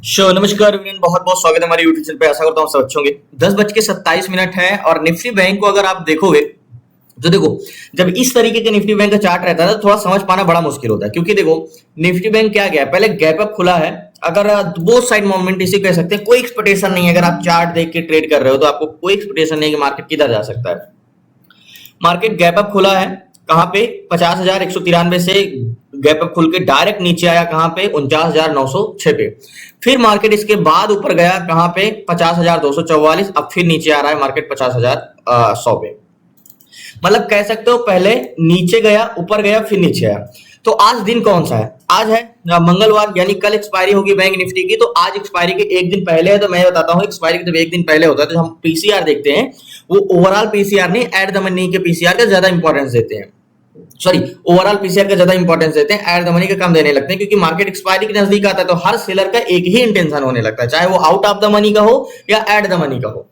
नमस्कार एवरीवन, बहुत बहुत स्वागत है हमारे यूट्यूब चैनल पे। आशा करता हूँ सब अच्छे होंगे। 10:27 है और निफ्टी बैंक को अगर आप देखोगे तो देखो, जब इस तरीके के निफ्टी बैंक का चार्ट रहता है तो थोड़ा समझ पाना बड़ा मुश्किल होता है, क्योंकि देखो निफ्टी बैंक क्या गया, पहले गैप अप खुला है। अगर बोथ साइड मोमेंट इसे कह सकते हैं, कोई एक्सपेक्टेशन नहीं है। अगर आप चार्ट देख के ट्रेड कर रहे हो तो आपको कोई एक्सपेक्टेशन नहीं है कि मार्केट किधर जा सकता है। मार्केट गैप अप खुला है कहां पे, 50,193 से गैप अप खुल के डायरेक्ट नीचे आया कहां पे, 49,906 पे। फिर मार्केट इसके बाद ऊपर गया कहां पे, 50,244। अब फिर नीचे आ रहा है मार्केट 50,100 पे। मतलब कह सकते हो पहले नीचे गया, ऊपर गया, फिर नीचे आया। तो आज दिन कौन सा है? आज है मंगलवार, यानी कल एक्सपायरी होगी बैंक निफ्टी की। तो आज एक्सपायरी के एक दिन पहले है। तो मैं बताता हूँ, एक्सपायरी के जब एक दिन पहले होता है तो हम पीसीआर देखते हैं। वो ओवरऑल पीसीआर नहीं, एट द मनी के पीसीआर का ज्यादा इंपॉर्टेंस देते हैं। सॉरी, ओवरऑल पीसीआर का ज्यादा इंपॉर्टेंस देते हैं, एट द मनी का कम देने लगते हैं। क्योंकि मार्केट एक्सपायरी के नजदीक आता है तो हर सेलर का एक ही इंटेंशन होने लगता है, चाहे वो आउट ऑफ द मनी का हो या एट द मनी का हो।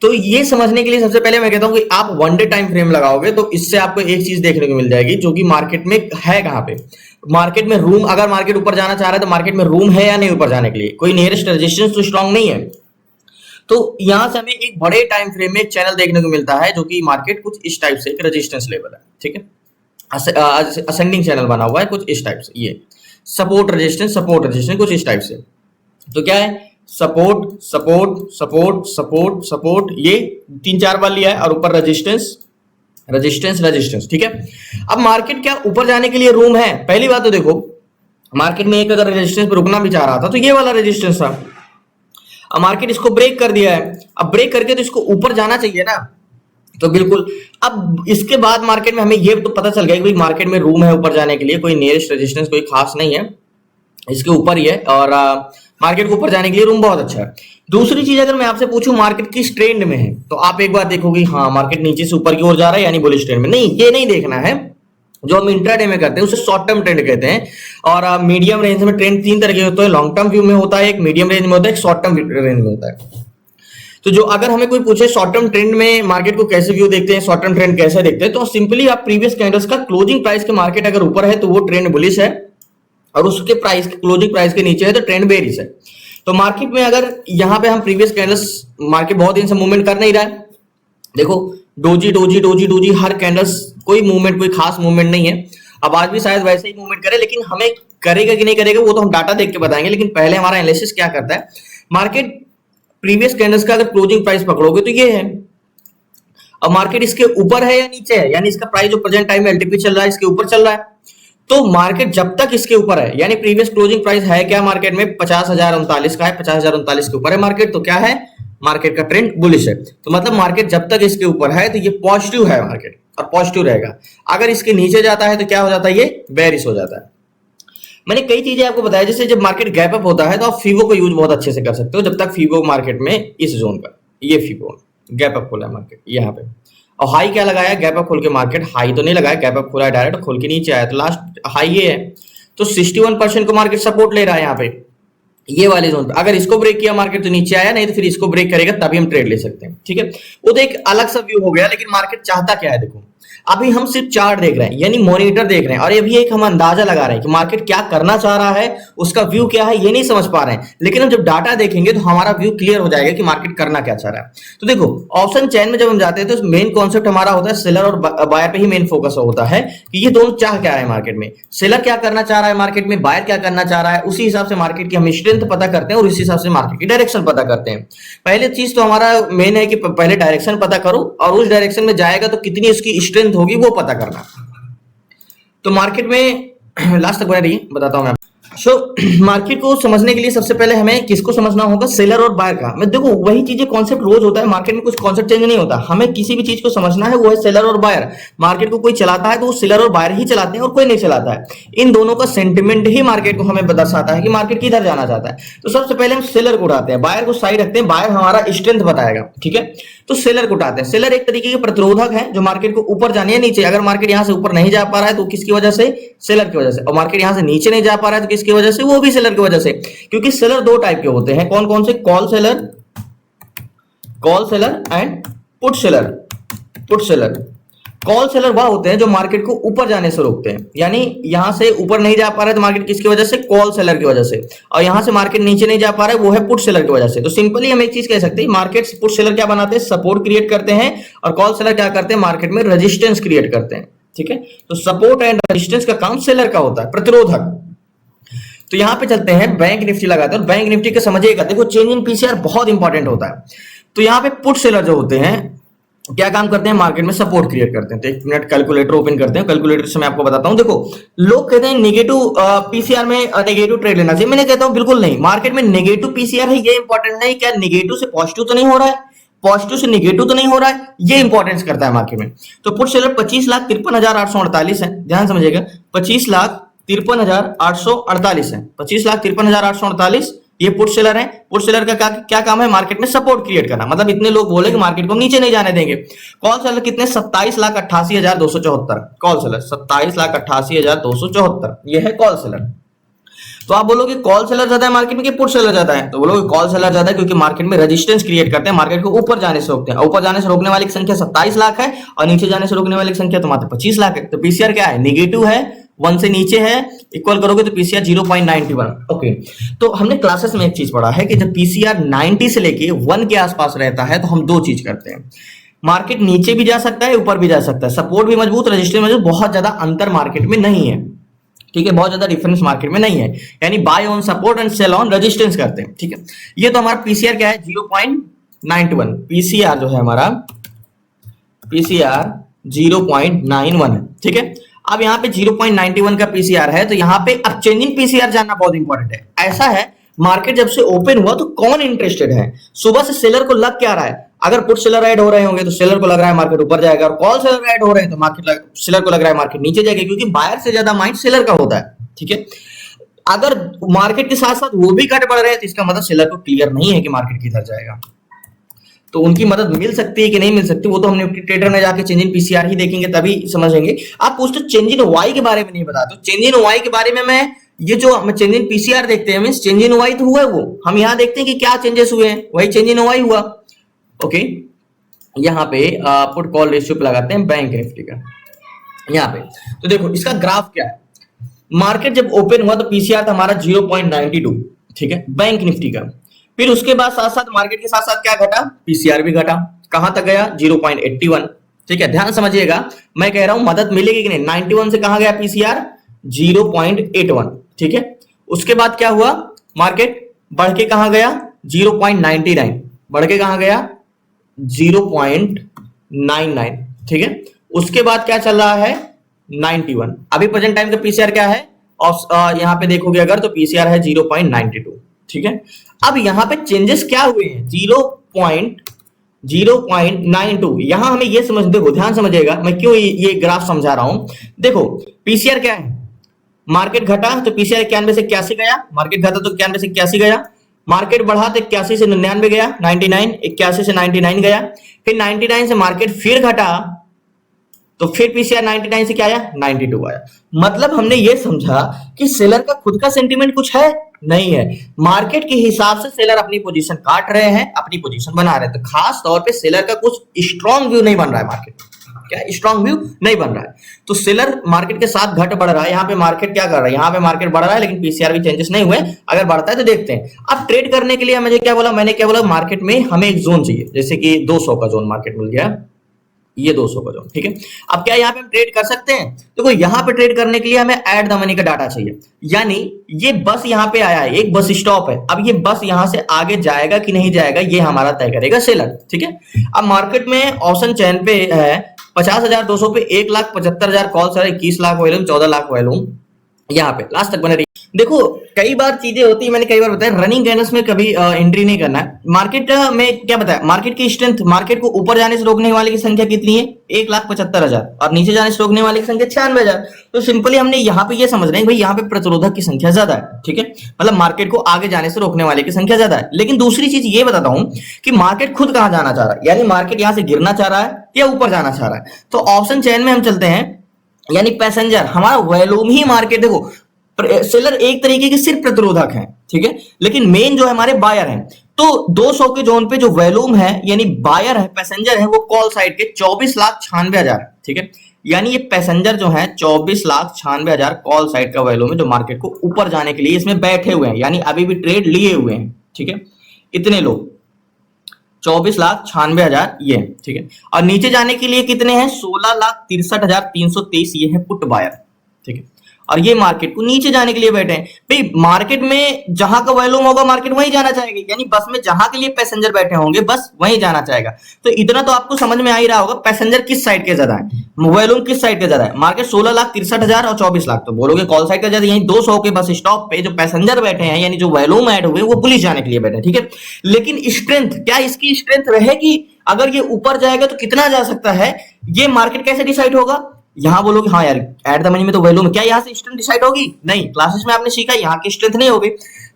तो ये समझने के लिए सबसे पहले मैं कहता हूं कि आप वन डे टाइम फ्रेम लगाओगे तो इससे आपको एक चीज देखने को मिल जाएगी, जो कि मार्केट में है कहां पे। मार्केट में रूम, अगर मार्केट ऊपर जाना चाह रहा है तो मार्केट में रूम है या नहीं ऊपर जाने के लिए। कोई नियरेस्ट रेजिस्टेंस तो स्ट्रांग नहीं है। तो यहां से हमें एक बड़े टाइम फ्रेम में एक चैनल देखने को मिलता है, जो कि मार्केट कुछ इस टाइप से एक रेजिस्टेंस लेवल है, ठीक है। असेंडिंग चैनल बना हुआ है कुछ इस टाइप से, ये सपोर्ट रेजिस्टेंस कुछ इस टाइप से। तो क्या है, support support support support support, ये 3-4 बार लिया है और ऊपर रेजिस्टेंस रेजिस्टेंस रेजिस्टेंस, ठीक है। अब मार्केट क्या ऊपर जाने के लिए रूम है? पहली बात तो देखो, मार्केट में एक अगर रेजिस्टेंस पर रुकना भी चाह रहा था तो ये वाला रेजिस्टेंस था। अब मार्केट इसको ब्रेक कर दिया है। अब ब्रेक करके तो इसको ऊपर जाना चाहिए ना, तो बिल्कुल। अब इसके बाद मार्केट में हमें ये तो पता चल गया कि भाई मार्केट में रूम है ऊपर जाने के लिए, कोई नियरेस्ट रेजिस्टेंस कोई खास नहीं है, इसके ऊपर ही है। और मार्केट को ऊपर जाने के लिए रूम बहुत अच्छा है। दूसरी चीज, अगर मैं आपसे पूछूं मार्केट किस ट्रेंड में है, तो आप एक बार देखोगे, हाँ मार्केट नीचे से ऊपर की ओर जा रहा है, यानी बुलिश ट्रेंड में। नहीं, ये नहीं देखना है। जो हम इंट्राडे में करते हैं उसे शॉर्ट टर्म ट्रेंड कहते हैं। और मीडियम रेंज में ट्रेंड तीन तरह के होते हैं, लॉन्ग टर्म व्यू में होता है, एक मीडियम रेंज में होता है, एक शॉर्ट टर्म रेंज में होता है। तो जो अगर हमें कोई पूछे शॉर्ट टर्म ट्रेंड में मार्केट को कैसे व्यू देखते हैं, शॉर्ट टर्म ट्रेंड कैसे देखते हैं, तो सिंपली आप प्रीवियस कैंडल्स का क्लोजिंग प्राइस के मार्केट अगर ऊपर है तो वो ट्रेंड बुलिश है, और उसके प्राइस क्लोजिंग प्राइस के नीचे है तो ट्रेंड बेरिश है। तो मार्केट में अगर यहाँ पे हम प्रीवियस कैंडल्स, मार्केट बहुत दिन से मूवमेंट कर नहीं रहा है, देखो डोजी डोजी डोजी डोजी, हर कैंडल्स कोई मूवमेंट, कोई खास मूवमेंट नहीं है। अब आज भी शायद वैसे ही मूवमेंट करे, लेकिन हमें करेगा कि नहीं करेगा वो तो हम डाटा देख के बताएंगे। लेकिन पहले हमारा एनालिसिस क्या करता है, मार्केट प्रीवियस कैंडल्स का अगर क्लोजिंग प्राइस पकड़ोगे तो ये है। अब मार्केट इसके ऊपर है या नीचे है, यानी इसका प्राइस जो प्रेजेंट टाइम में एलटीपी चल रहा है इसके ऊपर चल रहा है। तो मार्केट जब तक इसके ऊपर है, यानी प्रीवियस क्लोजिंग प्राइस है क्या मार्केट में, 50,039 का है, 50,039 के ऊपर है मार्केट, तो क्या है, मार्केट का ट्रेंड बुलिश है। तो मतलब मार्केट जब तक इसके ऊपर है तो ये पॉजिटिव है मार्केट, और पॉजिटिव रहेगा। अगर इसके नीचे जाता है तो क्या हो जाता है, ये बेरिश हो जाता है। मैंने कई चीजें आपको बताया, जैसे जब मार्केट गैप अप होता है तो आप फीबो को यूज बहुत अच्छे से कर सकते हो। जब तक फीबो मार्केट में इस जोन पर, ये फीबो गैप अप खोला है मार्केट यहाँ पे, और हाई क्या लगाया, गैप अप खोल के मार्केट हाई तो नहीं लगाया, गैप अप खोला है डायरेक्ट, खोल के नीचे आया तो लास्ट हाई ये है। तो 61% को मार्केट सपोर्ट ले रहा है यहाँ पे, ये वाले जोन पे। अगर इसको ब्रेक किया मार्केट तो नीचे आया, नहीं तो फिर इसको ब्रेक करेगा तभी हम ट्रेड ले सकते हैं, ठीक है। वो तो एक अलग सा व्यू हो गया। लेकिन मार्केट चाहता क्या है, देखो अभी हम सिर्फ चार्ट देख रहे हैं, यानी मॉनिटर देख रहे हैं, और अभी एक हम अंदाजा लगा रहे हैं कि मार्केट क्या करना चाह रहा है, उसका व्यू क्या है, ये नहीं समझ पा रहे हैं। लेकिन हम जब डाटा देखेंगे तो हमारा व्यू क्लियर हो जाएगा कि मार्केट करना क्या चाह रहा है। तो देखो ऑप्शन चैन में जब हम जाते हैं तो मेन कॉन्सेप्ट हमारा होता है सेलर और बायर पे ही मेन फोकस होता है कि ये दोनों चाह क्या रहे हैं मार्केट में, सेलर क्या करना चाह रहा है मार्केट में, बायर क्या करना चाह रहा है। उसी हिसाब से मार्केट की हम स्ट्रेंथ पता करते हैं और उसी हिसाब से मार्केट की डायरेक्शन पता करते हैं। पहले चीज तो हमारा मेन है कि पहले डायरेक्शन पता करो, और उस डायरेक्शन में जाएगा तो कितनी उसकी स्ट्रेंथ होगी वो पता करना। तो मार्केट में लास्ट तक बने रहिए, बताता हूं मैं। मार्केट को समझने के लिए सबसे पहले हमें किसको समझना होगा, सेलर और बायर का। मैं देखो वही चीजें कॉन्सेप्ट रोज होता है मार्केट में, कुछ कॉन्सेप्ट चेंज नहीं होता। हमें किसी भी चीज को समझना है, वो है सेलर और बायर। मार्केट को कोई चलाता है तो वो सेलर और बायर ही चलाते हैं, और कोई नहीं चलाता है। इन दोनों का सेंटिमेंट ही मार्केट को हमें दर्शाता है कि मार्केट किधर जाना चाहता है। तो सबसे पहले हम सेलर को उठाते हैं, बायर को साइड रखते हैं। बायर हमारा स्ट्रेंथ बताएगा, ठीक है। तो सेलर को उठाते हैं। सेलर एक तरीके के प्रतिरोधक है जो मार्केट को ऊपर जाने या नीचे, अगर मार्केट यहां से ऊपर नहीं जा पा रहा है तो किसकी वजह से, सेलर की वजह से। और मार्केट यहां से नीचे नहीं जा पा रहा है तो किसकी वजह से, वो भी सेलर की वजह से। क्योंकि सेलर दो टाइप के होते हैं, कौन कौन से, call seller and put seller. Call seller वह होते हैं जो मार्केट को ऊपर जाने से रोकते हैं, यानी यहां से ऊपर नहीं जा पा रहा है तो मार्केट किसकी वजह से, कॉल सेलर की वजह से, और यहां से मार्केट नीचे नहीं जा पा रहा है वो है पुट सेलर की वजह से। तो सिंपली हम एक चीज कह सकते हैं, मार्केट पुट सेलर क्या बनाते हैं, सपोर्ट क्रिएट करते हैं, और कॉल सेलर क्या करते हैं, मार्केट में रेजिस्टेंस क्रिएट करते हैं। ठीक है, तो सपोर्ट एंड रेजिस्टेंस का काम सेलर का होता है, प्रतिरोधक। तो यहां पे चलते हैं बैंक निफ्टी लगाते हैं, और बैंक निफ्टी को समझिएगा, देखो चेंज इन पीसीआर बहुत इंपॉर्टेंट होता है। तो यहाँ पे पुट सेलर जो होते हैं क्या काम करते हैं, मार्केट में सपोर्ट क्रिएट करते हैं। तो एक मिनट कैलकुलेटर ओपन करते हैं, कैलकुलेटर से मैं आपको बताता हूं। देखो लोग कहते हैं नेगेटिव पीसीआर में नेगेटिव ट्रेड लेना चाहिए, मैंने कहता हूं बिल्कुल नहीं। मार्केट में नेगेटिव पीसीआर है ये इंपॉर्टेंट नहीं, क्या नेगेटिव से पॉजिटिव तो नहीं हो रहा है, पॉजिटिव से नेगेटिव तो नहीं हो रहा है, ये इंपॉर्टेंस करता है मार्केट में। तो पुट सेलर 25,53,848 है, ध्यान समझिएगा, 25,53,848 है, 25,53,848 ये पुट सेलर है। पुट सेलर का क्या काम है, मार्केट में सपोर्ट क्रिएट करना, मतलब इतने लोग बोले कि मार्केट को नीचे नहीं जाने देंगे। कॉल सेलर कितने, 27,88,274 कॉल सेलर, 27,88,274 ये है कॉल सेलर। तो आप बोलोगे कॉल सेलर ज्यादा है मार्केट में कि पुट सेलर ज्यादा है, तो बोलोगे कॉल सेलर ज्यादा है क्योंकि मार्केट में रेजिस्टेंस क्रिएट करते हैं, मार्केट को ऊपर जाने से रोकते हैं। ऊपर जाने से रोकने वाली की संख्या 27 लाख है और नीचे जाने से रोकने वाली की संख्या तो मात्र 25 लाख है। तो पीसीआर क्या है, नेगेटिव है, 1 से नीचे है, इक्वल करोगे तो पीसीआर 0.91। ओके, तो हमने क्लासेस में एक चीज पढ़ा है कि जब पीसीआर 90 से लेके 1 के आसपास रहता है तो हम दो चीज करते हैं, मार्केट नीचे भी जा सकता है ऊपर भी जा सकता है, सपोर्ट भी मजबूत, रजिस्टेंस मजबूत, बहुत ज्यादा अंतर मार्केट में नहीं है। ठीक है, बहुत ज्यादा डिफरेंस मार्केट में नहीं है, यानी buy on support and sell on resistance करते हैं। ठीक है, ये तो हमारा पीसीआर क्या है, 0.91। पीसीआर जो है हमारा, पीसीआर 0.91 है। ठीक है, अब यहाँ पे 0.91 का पीसीआर है, तो यहाँ पे अब चेंजिंग पीसीआर जानना बहुत इंपॉर्टेंट है। ऐसा है, मार्केट जब से ओपन हुआ तो कौन इंटरेस्टेड है, सुबह से सेलर को लग क्या रहा है, अगर पुट सेलर ऐड हो रहे होंगे तो सेलर को लग रहा है मार्केट ऊपर जाएगा, और कॉल सेलर ऐड हो रहे हैं तो सेलर को लग रहा है मार्केट नीचे जाएगा, क्योंकि बायर से ज्यादा माइंड सेलर का होता है। ठीक है, अगर मार्केट के साथ साथ वो भी घट बढ़ रहे हैं तो इसका मतलब सेलर को क्लियर नहीं है कि मार्केट किधर जाएगा, तो उनकी मदद मिल सकती है कि नहीं मिल सकती वो तो हम निफ्टी ट्रेडर में जाके चेंज इन पीसीआर ही देखेंगे तभी समझेंगे। आप पूछते चेंज इन वाई के बारे में नहीं बताते, चेंज इन वाई के बारे में मैं ये जो हम चेंज इन पीसीआर देखते हैं, मींस चेंज इन वाई तो हुआ है, वो हम यहाँ देखते हैं कि क्या चेंजेस हुए हैं, वही चेंज इन वाई हुआ। ओके, यहाँ पे पुट कॉल रेशियो पे लगाते हैं बैंक निफ्टी का, यहाँ पे तो देखो इसका ग्राफ क्या है, मार्केट जब ओपन हुआ तो पीसीआर था हमारा 0.92। ठीक है, बैंक निफ्टी का, फिर उसके बाद साथ साथ मार्केट के साथ साथ क्या घटा, पीसीआर भी घटा, कहां तक गया, 0.81। ठीक है, ध्यान समझिएगा, मैं कह रहा हूं मदद मिलेगी कि नहीं, 91 से कहां गया पीसीआर, 0.81। ठीक है, उसके बाद क्या हुआ, मार्केट बढ़ के कहां गया, 0.99, बढ़ के कहां गया, 0.99। ठीक है, उसके बाद क्या चल रहा है, 91। अभी प्रेजेंट टाइम का पीसीआर क्या है, और यहां पे देखोगे अगर तो पीसीआर है 0.92। ठीक है, अब यहां पे चेंजेस क्या हुए हैं, 0.92। यहां हमें ये समझ, देखो ध्यान समझिएगा, मैं क्यों ये ग्राफ समझा रहा हूं। देखो पीसीआर क्या है, मार्केट घटा तो पीसीआर 91 से 81 गया, मार्केट घटा तो 91 से 81 गया, मार्केट बढ़ा तो 81 से 99 गया, 99, 81 से 99 गया, फिर 99 से मार्केट फिर घटा तो फिर पीसीआर 99 से क्या आया, 92 आया। मतलब हमने ये समझा कि सेलर का खुद का सेंटीमेंट कुछ है नहीं है, मार्केट के हिसाब से सेलर अपनी पोजीशन काट रहे हैं, अपनी पोजीशन बना रहे हैं। तो खास तौर पे सेलर का कुछ स्ट्रॉन्ग व्यू नहीं बन रहा है मार्केट, क्या स्ट्रॉन्ग व्यू नहीं बन रहा है, तो सेलर मार्केट के साथ घट बढ़ रहा है। यहाँ पे मार्केट क्या कर रहा है, यहाँ पे मार्केट बढ़ रहा है लेकिन पीसीआर भी चेंजेस नहीं हुए, अगर बढ़ता है तो देखते हैं। अब ट्रेड करने के लिए मुझे क्या बोला, मैंने क्या बोला, मार्केट में हमें एक जोन चाहिए, जैसे कि 200 का जोन मार्केट मिल गया, ये 200 का जोन। ठीक है, अब क्या यहाँ पे हम ट्रेड कर सकते हैं, देखो यहाँ पे ट्रेड करने के लिए हमें ऐड द मनी का डाटा चाहिए, यानी ये बस यहाँ पे आया है, एक बस स्टॉप है, अब ये बस यहाँ से आगे जाएगा कि नहीं जाएगा ये हमारा तय करेगा सेलर। ठीक है, अब मार्केट में ऑप्शन चैन पे है 50,200 पे 1,75,000 call sir, 21 lakh volume, 14 lakh volume, यहाँ पे लास्ट तक बने रही। देखो कई बार चीजें होती है, मैंने कई बार बताया, रनिंग कैंडल्स में कभी एंट्री नहीं करना है। मार्केट में क्या बताया, मार्केट की स्ट्रेंथ, मार्केट को ऊपर जाने से रोकने वाले की संख्या कितनी है, 1,75,000, और नीचे जाने से रोकने वाले की संख्या 96,000। तो सिंपली हमने यहाँ पे ये समझना है भाई यहाँ पे प्रतिरोधक की संख्या ज्यादा है। ठीक है, मतलब मार्केट को आगे जाने से रोकने वाले की संख्या ज्यादा है। लेकिन दूसरी चीज ये बताता हूं कि मार्केट खुद कहां जाना चाह रहा है, यानी मार्केट यहां से गिरना चाह रहा है या ऊपर जाना चाह रहा है। तो ऑप्शन चेन में हम चलते हैं, यानी पैसेंजर हमारा वॉल्यूम ही मार्केट, देखो सेलर एक तरीके के सिर्फ प्रतिरोधक हैं, ठीक है, लेकिन मेन जो है हमारे बायर हैं। तो 200 के जोन पे जो वॉल्यूम है यानी बायर है, पैसेंजर है, वो कॉल साइड के 24,96,000, ठीक है। यानी ये पैसेंजर जो है 24,96,000 कॉल साइड का वॉल्यूम है जो मार्केट को ऊपर जाने के लिए इसमें बैठे हुए हैं, यानी अभी भी ट्रेड लिए हुए हैं, ठीक है। इतने लोग 24,96,000 ये, ठीक है। और नीचे जाने के लिए कितने हैं? 16,63,323 ये है पुट बायर, ठीक है। और ये मार्केट को नीचे जाने के लिए बैठे हैं। भाई मार्केट में जहां का वॉल्यूम होगा मार्केट वहीं जाना चाहेगा, यानी बस में जहां के लिए पैसेंजर बैठे होंगे बस वहीं जाना चाहेगा। तो इतना तो आपको समझ में आ ही रहा होगा पैसेंजर किस साइड के ज्यादा है, वॉल्यूम किस साइड के ज्यादा है। मार्केट 16,63,000 और 24 लाख, तो बोलोगे कॉल साइड का ज्यादा। यही 200 के बस स्टॉप पे जो पैसेंजर बैठे हैं यानी जो वॉल्यूम ऐड हुए वो बुलिश जाने के लिए बैठे हैं, ठीक है। लेकिन स्ट्रेंथ, क्या इसकी स्ट्रेंथ रहेगी? अगर ये ऊपर जाएगा तो कितना जा सकता है, ये मार्केट कैसे डिसाइड होगा? यहां बोलोगे हाँ यार एट द मनी में तो वैल्यू में, क्या यहां से स्ट्रेंथ डिसाइड होगी? नहीं, क्लासेस में आपने सीखा यहां की स्ट्रेंथ नहीं होगी।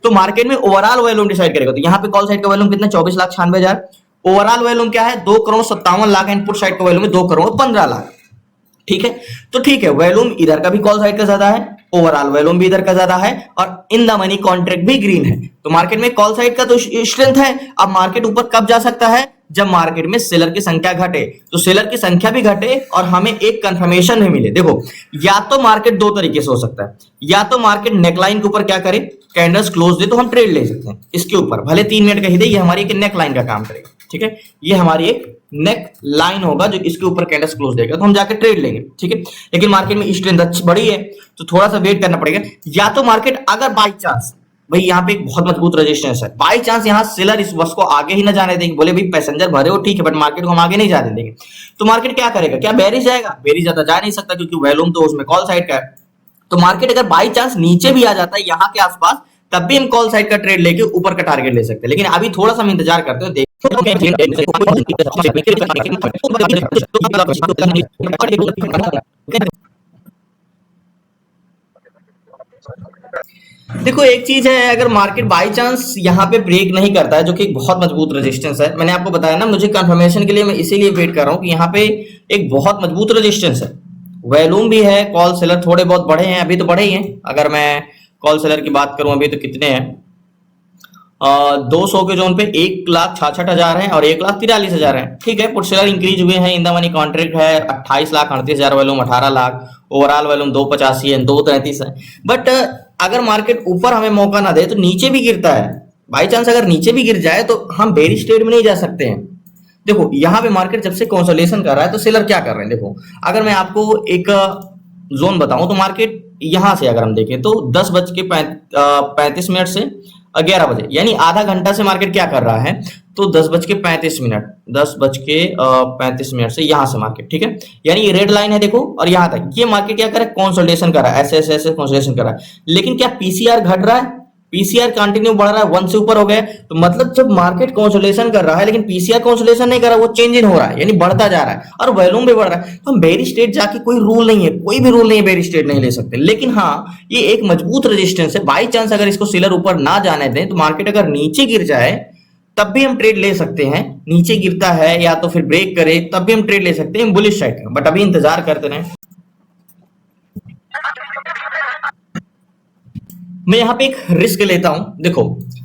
तो मार्केट में ओवरऑल वैल्यूम डिसाइड करेगा। तो यहां पे कॉल साइड का वैल्यूम कितना? 24,96,000। ओवरऑल वैल्यूम क्या है? 2,57,00,000। इनपुट साइड का वैल्यूम है 2,15,00,000, ठीक है। तो ठीक है, वैल्यूम इधर का भी कॉल साइड का ज्यादा है, ओवरऑल वैल्यूम भी इधर का ज्यादा है, और इन द मनी कॉन्ट्रैक्ट भी ग्रीन है। तो मार्केट में कॉल साइड का तो स्ट्रेंथ है। अब मार्केट ऊपर कब जा सकता है? जब मार्केट में सेलर की संख्या घटे, तो सेलर की संख्या भी घटे और हमें एक कंफर्मेशन भी मिले। देखो, या तो मार्केट दो तरीके से हो सकता है, या तो मार्केट नेकलाइन के ऊपर क्या करे, कैंडल्स क्लोज दे तो हम ट्रेड ले सकते हैं इसके ऊपर, भले 3 मिनट का ही दे, ये हमारी एक नेक लाइन का काम करेगा, ठीक है। ये हमारी एक नेक लाइन होगा जो इसके ऊपर कैंडल्स क्लोज देगा, तो हम जाकर ट्रेड लेंगे, ठीक है। लेकिन मार्केट में स्ट्रेंथ अच्छी बड़ी है तो थोड़ा सा वेट करना पड़ेगा। या तो मार्केट अगर बाई चांस, भाई यहाँ पे एक बहुत मजबूत रेजिस्टेंस है, बाई चांस यहाँ सेलर इस बस को आगे ही ना जाने देंगे, बोले भाई पैसेंजर भरे हो ठीक है बट मार्केट को हम आगे नहीं जाने देंगे, तो मार्केट क्या करेगा? क्या बेरिश जाएगा? बेरिश ज्यादा जा नहीं सकता क्योंकि वैल्यूम तो उसमें कॉल साइड का है। तो मार्केट अगर बाई चांस नीचे भी आ जाता है यहाँ के आसपास, तब भी हम कॉल साइड का ट्रेड लेके ऊपर का टारगेट ले सकते हैं। लेकिन अभी थोड़ा सा हम इंतजार करते हैं, देखो एक चीज है, अगर मार्केट बाई चांस यहाँ पे ब्रेक नहीं करता है, जो कि एक बहुत मजबूत रेजिस्टेंस है, मैंने आपको बताया ना, मुझे कंफर्मेशन के लिए मैं इसीलिए वेट कर रहा हूँ कि यहाँ पे एक बहुत मजबूत रेजिस्टेंस है, वैल्यूम भी है, कॉल सेलर थोड़े बहुत बढ़े हैं, अभी तो बढ़े ही हैं। अगर मैं कॉल सेलर की बात करूं अभी तो कितने हैं, 200 के जोन पे 1,66,000 है और 1,43,000 है, ठीक है। पुट सेलर इंक्रीज हुए हैं, इन द मनी कॉन्ट्रैक्ट है 28,38,000 वैल्यूम, 18 लाख, ओवरऑल वैल्यूम 285 है, 233 है। बट अगर मार्केट ऊपर हमें मौका ना दे तो नीचे भी गिरता है, बाई चांस अगर नीचे भी गिर जाए तो हम बेरिश ट्रेड में नहीं जा सकते हैं। देखो यहाँ पे मार्केट जब से कंसोलिडेशन कर रहा है तो सेलर क्या कर रहे हैं, देखो अगर मैं आपको एक जोन बताऊं तो मार्केट यहां से अगर हम देखें तो 10:35 से 11 बजे, यानी आधा घंटा से मार्केट क्या कर रहा है, तो 10:35, 10:35 से यहां से मार्केट, ठीक है, यानी ये रेड लाइन है देखो, और यहां तक ये मार्केट क्या कर रहा है, कंसोलिडेशन कर रहा है, ऐसे ऐसे ऐसे कंसोलिडेशन कर रहा है। लेकिन क्या पीसीआर घट रहा है? पीसीआर कंटिन्यू बढ़ रहा है, 1 से ऊपर हो गया, तो मतलब जब मार्केट कंसोलिडेशन कर रहा है लेकिन पीसीआर कंसोलिडेशन नहीं कर रहा, वो चेंज इन हो रहा है, यानी बढ़ता जा रहा है और वॉल्यूम भी बढ़ रहा है। तो हम बेरिश ट्रेड जाके, कोई रूल नहीं है, कोई भी रूल नहीं है, बेरिश ट्रेड नहीं ले सकते। लेकिन हाँ, ये एक मजबूत रेजिस्टेंस है, बाई चांस अगर इसको सेलर ऊपर ना जाने दें तो मार्केट अगर नीचे गिर जाए तब भी हम ट्रेड ले सकते हैं, नीचे गिरता है या तो फिर ब्रेक करे तब भी हम ट्रेड ले सकते हैं बुलिश साइड का, बट अभी इंतजार करते रहें। मैं यहाँ पे एक रिस्क लेता हूं, देखो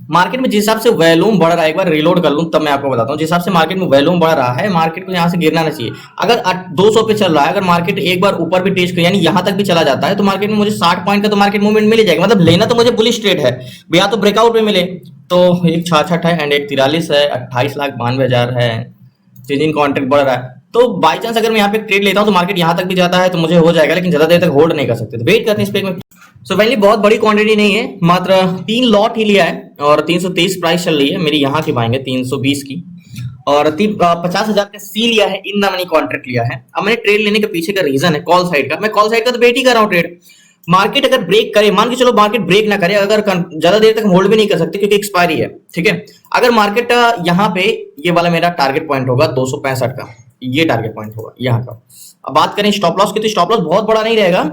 मार्केट में जिस हिसाब से वैल्यूम बढ़ रहा है, एक बार रिलोड कर लूं तब मैं आपको बताता हूं, जिस हिसाब से मार्केट में वैल्यूम बढ़ रहा है, मार्केट को यहाँ से गिरना नहीं चाहिए। अगर 200 पे चल रहा है, अगर मार्केट एक बार ऊपर भी टेस्ट कर यानी यहाँ तक भी चला जाता है तो मार्केट में मुझे 60 पॉइंट का तो मार्केट मूवमेंट मिल जाएगा, मतलब लेना तो मुझे बुलिश ट्रेड है, या तो ब्रेकआउट में मिले तो एक 66 है एंड एक 43 है, 28,92,000 है, चेंजिंग कॉन्ट्रैक्ट बढ़ रहा है। तो बाई चांस अगर मैं यहाँ पे ट्रेड लेता हूँ तो मार्केट यहाँ तक भी जाता है तो मुझे हो जाएगा, लेकिन ज्यादा देर तक होल्ड नहीं कर सकते, तो वेट करते हैं इस पे। सो फाइनली बहुत बड़ी क्वांटिटी नहीं है, मात्र 3 लॉट ही लिया है और 323 प्राइस चल रही है मेरी, यहाँ की पाएंगे 320 की, और 50,000 का सी लिया है, इन द मनी कॉन्ट्रैक्ट लिया है। अब मैंने ट्रेड लेने के पीछे का रीजन है कॉल साइड का, मैं कॉल साइड का तो वेट ही कर रहा हूँ ट्रेड। मार्केट अगर ब्रेक करे, मान के चलो मार्केट ब्रेक ना करे, अगर ज्यादा देर तक होल्ड भी नहीं कर सकते क्योंकि एक्सपायरी है, ठीक है। अगर मार्केट यहाँ पे, ये वाला मेरा टारगेट पॉइंट होगा 265 का, ये टारगेट पॉइंट होगा यहाँ का। अब बात करें स्टॉप लॉस की, तो स्टॉप लॉस बहुत बड़ा नहीं रहेगा,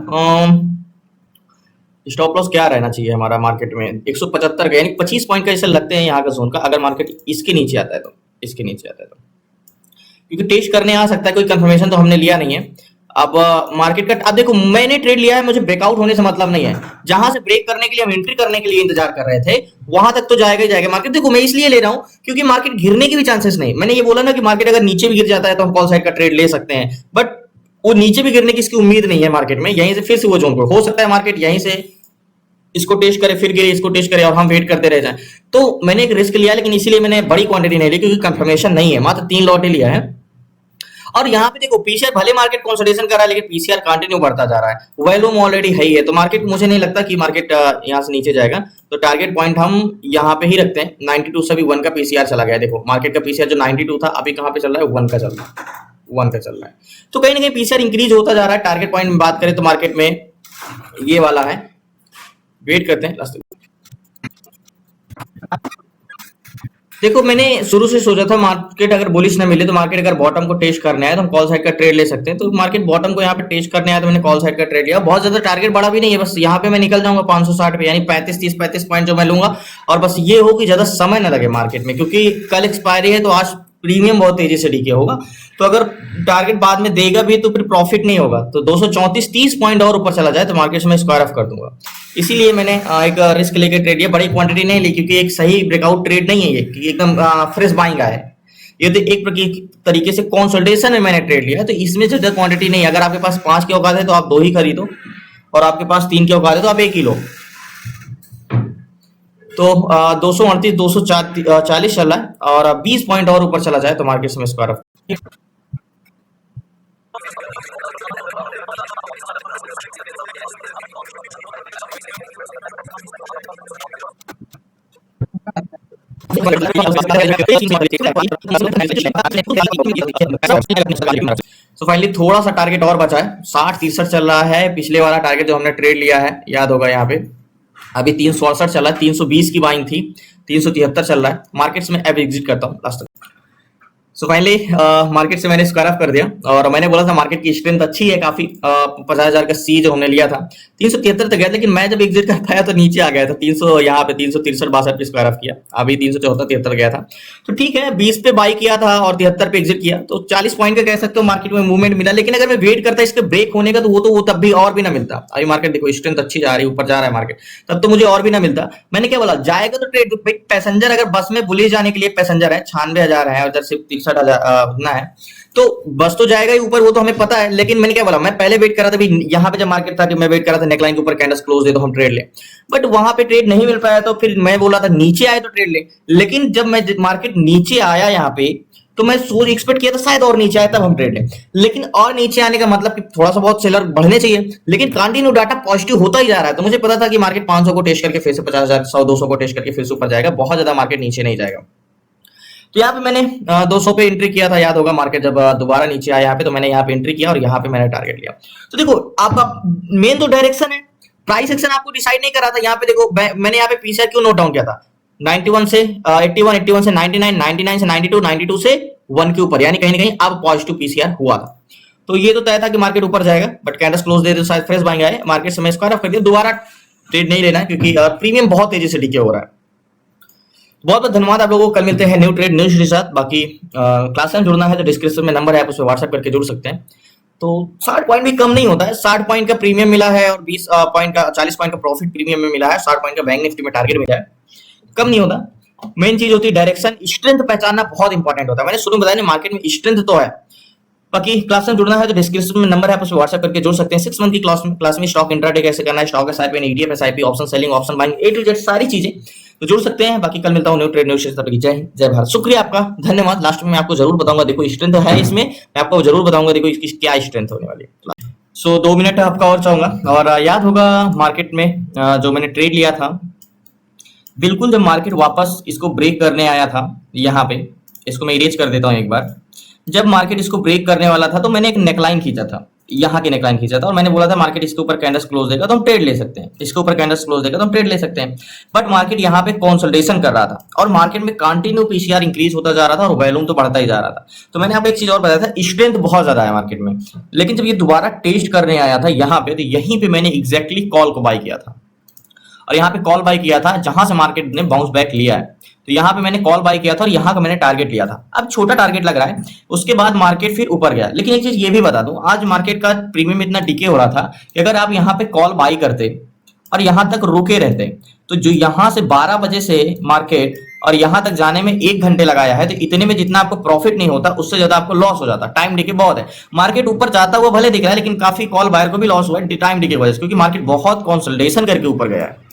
स्टॉप लॉस क्या रहना चाहिए हमारा मार्केट में 175 का, यानी 25 पॉइंट का ऐसे लगते हैं यहाँ का जोन का। अगर मार्केट इसके नीचे आता है तो, इसके नीचे आता है तो, क्योंकि टेस्ट करने आ सकता है, कोई कंफर्मेशन तो हमने लिया नहीं है। अब मार्केट का अब देखो, मैंने ट्रेड लिया है, मुझे ब्रेकआउट होने से मतलब नहीं है। जहां से ब्रेक करने के लिए हम एंट्री करने के लिए इंतजार कर रहे थे, वहां तक तो जाएगा ही जाएगा मार्केट। देखो मैं इसलिए ले रहा हूं क्योंकि मार्केट गिरने के भी चांसेस नहीं। मैंने ये बोला ना कि मार्केट अगर नीचे भी गिर जाता है तो हम कॉल साइड का ट्रेड ले सकते हैं, बट वो नीचे भी गिरने की इसकी उम्मीद नहीं है मार्केट में। यहीं से फिर से वो जोन को हो सकता है मार्केट यहीं से इसको टेस्ट करे, फिर गिरे, इसको टेस्ट करे और हम वेट करते रह जाएं। तो मैंने एक रिस्क लिया, लेकिन इसीलिए मैंने बड़ी क्वांटिटी नहीं ली क्योंकि कंफर्मेशन नहीं है, मात्र 3 लॉट ही लिया है। और यहाँ पे देखो पीसीआर भले मार्केट कंसोलिडेशन कर रहा है, लेकिन पीसीआर कंटिन्यू बढ़ता जा रहा है, वॉल्यूम ऑलरेडी है ही है। तो मार्केट, मुझे नहीं लगता कि मार्केट यहाँ से नीचे जाएगा। तो टारगेट पॉइंट हम यहाँ पे ही रखते हैं। 92 से भी 1 का पीसीआर चला गया। देखो मार्केट का पीसीआर जो 92 था अभी कहाँ पे चल रहा है, 1 का चल रहा है, 1 का चल रहा है। तो कहीं ना कहीं पीसीआर इंक्रीज होता जा रहा है। टारगेट पॉइंट में बात करें तो मार्केट में ये वाला है, वेट करते हैं लास्ट। देखो मैंने शुरू से सोचा था मार्केट अगर बुलिश ना मिले तो मार्केट अगर बॉटम को टेस्ट करने आए तो हम कॉल साइड का ट्रेड ले सकते हैं। तो मार्केट बॉटम को यहाँ पे टेस्ट करने आया तो मैंने कॉल साइड का ट्रेड लिया। बहुत ज्यादा टारगेट बड़ा भी नहीं है, बस यहाँ पे मैं निकल जाऊंगा 560 पे, यानी 35 पॉइंट जो मैं लूंगा। और बस ये हो कि ज्यादा समय ना लगे मार्केट में, क्योंकि कल एक्सपायरी है तो आज प्रीमियम बहुत तेजी से डीके होगा। तो अगर टारगेट बाद में देगा भी तो फिर प्रॉफिट नहीं होगा। तो 234 30 पॉइंट और ऊपर चला जाए तो मार्केट से मैं स्क्वायर ऑफ कर दूंगा। इसीलिए मैंने एक रिस्क लेकर ट्रेड लिया, बड़ी क्वांटिटी नहीं ली क्योंकि एक सही ब्रेकआउट ट्रेड नहीं है ये, क्योंकि एकदम फ्रेश बाइंग है ये। तो एक तरीके से कंसोलिडेशन में मैंने ट्रेड लिया है, तो इसमें ज्यादा क्वांटिटी नहीं। अगर आपके पास 5 की औकात है तो आप 2 ही खरीदो, और आपके पास 3 की औकात है तो आप 1 ही लो। तो 238 240 चल रहा है, और 20 पॉइंट और ऊपर चला जाए तो मार्केट से स्क्वायर ऑफ। तो फाइनली थोड़ा सा टारगेट और बचा है, 60-63 चल रहा है। पिछले वाला टारगेट जो हमने ट्रेड लिया है याद होगा, यहाँ पे अभी 368 चल रहा है, 320 की बाइंग थी, 373 चल रहा है। मार्केट्स में अब एग्जिट करता हूँ लास्ट तक। सो फाइनली मार्केट से मैंने स्क्वायर ऑफ कर दिया, और मैंने बोला था मार्केट की स्ट्रेंथ अच्छी है काफी। 50,000 का सी जो हमने लिया था 373 तक गया, लेकिन मैं जब एग्जिट कर पाया तो नीचे आ गया था 300, यहाँ पे 363-62 पे स्क्वायर ऑफ किया। अभी 374-73 गया था। तो ठीक है, 20 पे बाई किया था और 73 पे एग्जिट किया, तो 40 पॉइंट का कह सकते हो मार्केट में मूवमेंट मिला। लेकिन अगर मैं वेट करता इसके ब्रेक होने का तो वो तब भी और भी ना मिलता। अभी मार्केट देखो स्ट्रेंथ अच्छी जा रही है, ऊपर जा रहा है मार्केट, तब तो मुझे और भी ना मिलता। मैंने क्या बोला, जाएगा तो ट्रेड। पैसेंजर अगर बस में बुले जाने के लिए पैसेंजर है 96,000 है, उधर सिर्फ 63,000 है, तो बस तो जाएगा ही ऊपर, वो तो हमें पता है। लेकिन मैंने क्या बोला, मैं पहले वेट कर रहा था यहाँ पे जब मार्केट था कि मैं वेट कर रहा था नेकलाइन के ऊपर कैंडल्स क्लोज दे तो हम ट्रेड ले, बट वहां पे ट्रेड नहीं मिल पाया। तो फिर मैं बोला था नीचे आए तो ट्रेड ले, लेकिन जब मैं मार्केट नीचे आया यहाँ पे तो मैं सोच एक्सपेक्ट किया था शायद और नीचे आए तब हम ट्रेड ले। लेकिन और नीचे आने का मतलब कि थोड़ा सा बहुत सेलर बढ़ने चाहिए, लेकिन कंटिन्यू डाटा पॉजिटिव होता ही जा रहा है। तो मुझे पता था कि मार्केट 500 को टेस्ट करके फिर से 50,000 100-200 को टेस्ट करके फिर से ऊपर जाएगा, बहुत ज्यादा मार्केट नीचे नहीं जाएगा। तो यहाँ पे मैंने 200 पे एंट्री किया था, याद होगा। मार्केट जब दोबारा नीचे आया यहाँ पे तो मैंने यहाँ पे एंट्री किया और यहाँ पे मैंने टारगेट लिया। तो देखो आपका मेन तो डायरेक्शन है, प्राइस एक्शन आपको डिसाइड नहीं कर रहा था। यहाँ पे देखो मैंने यहाँ पे पीसीआर क्यों नोट डाउन किया था, 91 से 81, 81 से 99, 99 से 92, 92 से 1 के ऊपर, यानी कहीं ना कहीं अब पॉजिटिव पीसीआर हुआ था। तो ये तो तय था कि मार्केट ऊपर जाएगा, बट कैंडल्स क्लोज दे शायद फ्रेश बाइंग आए, मार्केट से मैं स्क्वायर ऑफ कर दिया। दोबारा ट्रेड नहीं लेना क्योंकि प्रीमियम बहुत तेजी से डीके हो रहा है। बहुत बहुत धन्यवाद आप लोगों को। कल मिलते हैं न्यू ट्रेड न्यूज के साथ। बाकी क्लास में जुड़ना है तो डिस्क्रिप्शन में नंबर है, आप उस पर व्हाट्सएप करके जुड़ सकते हैं। तो 60 पॉइंट भी कम नहीं होता है, 60 पॉइंट का प्रीमियम मिला है और 20 पॉइंट का 40 पॉइंट का प्रॉफिट प्रीमियम में मिला है, 60 पॉइंट का बैंक निफ्टी में टारगेट मिला है, कम नहीं होता। मेन चीज होती है डायरेक्शन, स्ट्रेंथ पहचानना बहुत इंपॉर्टेंट होता है। मैंने शुरू में बताया मार्केट में स्ट्रेंथ तो है। बाकी क्लास में जुड़ना है तो डिस्क्रिप्शन में नंबर है, आप उस पर व्हाट्सएप करके जुड़ सकते हैं। 6 मंथ की क्लास में स्टॉक इंट्राडे कैसे करना है, stock SIP, ETF SIP, option selling, option buying, A to Z सारी चीजें तो जुड़ सकते हैं। बाकी कल मिलता हूं न्यू ट्रेड न्यूज। तब तक जय हिंद, जय भारत। शुक्रिया आपका, धन्यवाद। लास्ट में मैं आपको जरूर बताऊंगा, देखो स्ट्रेंथ है इसमें, मैं आपको जरूर बताऊंगा देखो इसकी क्या स्ट्रेंथ होने वाली है। सो 2 मिनट आपका और चाहूंगा। और याद होगा मार्केट में जो मैंने ट्रेड लिया था, बिल्कुल जब मार्केट वापस इसको ब्रेक करने आया था, यहाँ पे इसको मैं इरेज कर देता हूँ एक बार। जब मार्केट इसको ब्रेक करने वाला था तो मैंने एक नेकलाइन खींचा था, यहाँ की नेकलाइन खींचा था, और मैंने बोला था मार्केट इसके ऊपर कैंडल्स क्लोज देगा तो हम ट्रेड ले सकते हैं, इसके ऊपर कैंडल्स क्लोज देगा तो हम ट्रेड ले सकते हैं। बट मार्केट यहाँ पे कंसोलिडेशन कर रहा था और मार्केट में कंटिन्यू पीसीआर इंक्रीज होता जा रहा था और वॉल्यूम तो बढ़ता ही जा रहा था। तो मैंने आपको एक चीज और बताया था, स्ट्रेंथ बहुत ज्यादा है मार्केट में। लेकिन जब ये दोबारा टेस्ट करने आया था यहाँ पे, तो यहीं पे मैंने एग्जैक्टली कॉल को बाय किया था। और यहाँ पे कॉल बाय किया था जहां से मार्केट ने बाउंस बैक लिया है। तो यहाँ पे मैंने कॉल बाय किया था और यहाँ का मैंने टारगेट लिया था। अब छोटा टारगेट लग रहा है, उसके बाद मार्केट फिर ऊपर गया। लेकिन एक चीज ये भी बता दूं, आज मार्केट का प्रीमियम इतना डिके हो रहा था कि अगर आप यहाँ पे कॉल बाय करते और यहां तक रुके रहते, तो जो यहां से 12 बजे से मार्केट और यहां तक जाने में 1 घंटे लगाया है, तो इतने में जितना आपको प्रॉफिट नहीं होता उससे ज्यादा आपको लॉस हो जाता। टाइम डिके बहुत है। मार्केट ऊपर जाता हुआ भले दिख रहा है, लेकिन काफी कॉल बायर को भी लॉस हुआ है टाइम डिके की वजह से, क्योंकि मार्केट बहुत कंसोलिडेशन करके ऊपर गया है।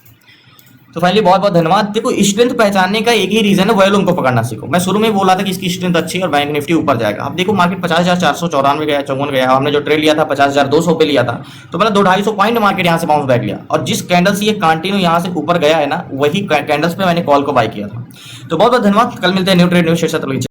तो फाइनली बहुत बहुत धन्यवाद। देखो, स्ट्रेंथ पहचानने का एक ही रीजन है, वॉल्यूम को पकड़ना सीखो। मैं शुरू में बोला था कि इसकी स्ट्रेंथ अच्छी है और बैंक निफ्टी ऊपर जाएगा। अब देखो मार्केट 50,494 गया, 54 गया। हमने जो ट्रेड लिया था 50,200 पे लिया था, तो मतलब 200-250 पॉइंट मार्केट यहाँ से बाउंस बैक लिया। और जिस कैंडल से ये कंटिन्यू यहाँ से ऊपर गया है ना, वही कैंडल्स पे मैंने कॉल को बाय किया था। तो बहुत बहुत धन्यवाद। कल मिलते हैं न्यू ट्रेड न्यू शेयर।